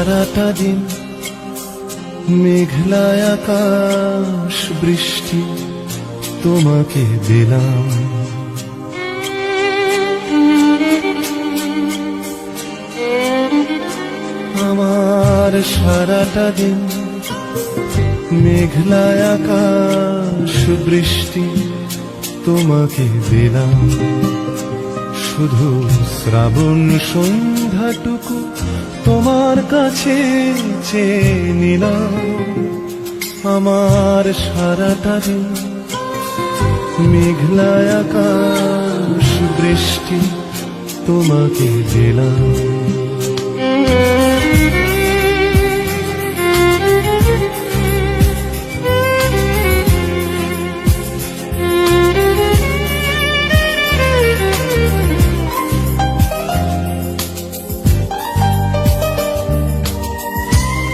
সারাটা দিন মেঘলা আকাশ বৃষ্টি তোমাকে দিলাম। আমার সারাটা দিন মেঘলা আকাশ বৃষ্টি তোমাকে দিলাম। শুধু শ্রাবণ সন্ধ্যাটুকু তোমার কাছে চেয়ে নিলাম। আমার সারাটা দিন মেঘলা আকাশ বৃষ্টি তোমাকে দিলাম।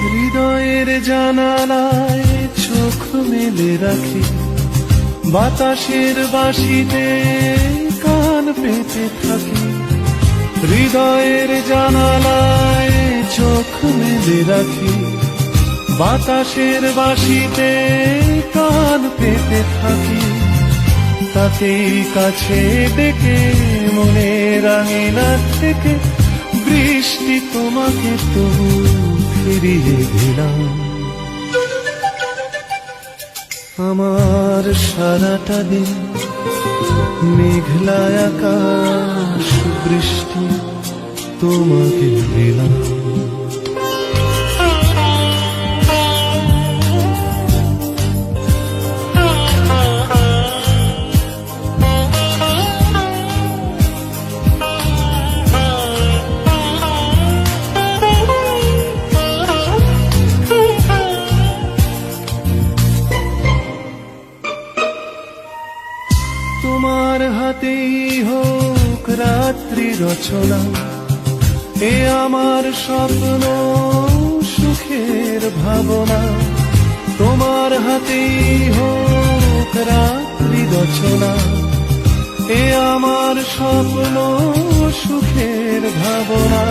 হৃদয়ের জানালায় চোখ মেলে রাখি, বাতাসের বাঁশিতে কান পেতে থাকি। হৃদয়ের জানালায় চোখ মেলে রাখি, বাতাসের বাঁশিতে কান পেতে থাকি। তাকেই কাছে ডেকে মনের আঙিনা থেকে বৃষ্টি তোমাকে তবু ফিরিয়ে দিলাম। আমার সারাটা দিন মেঘলা আকাশ বৃষ্টি তোমাকে দিলাম। তোমার হাতেই হোক রাত্রি রচনা, এ আমার স্বপ্ন সুখের ভাবনা। তোমার হাতেই হোক রাত্রি রচনা, এ আমার স্বপ্ন সুখের ভাবনা।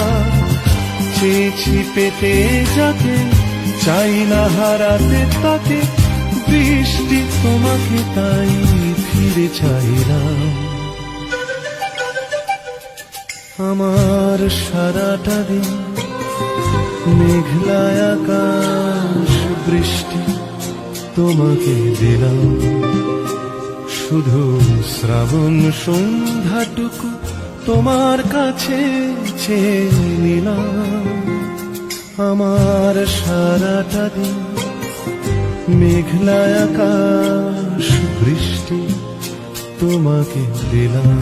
চেয়েছি পেতে যাকে, চাই না হারাতে তাকে, বৃষ্টি তোমাকে তাই ফিরে চাইলাম। আমার সারাটা দিন মেঘলা আকাশ বৃষ্টি তোমাকে দিলাম। শুধু শ্রাবণ সন্ধ্যাটুকু তোমার কাছে চেয়ে নিলাম। আমার সারাটা দিন মেঘলা আকাশ বৃষ্টি তোমাকে দিলাম।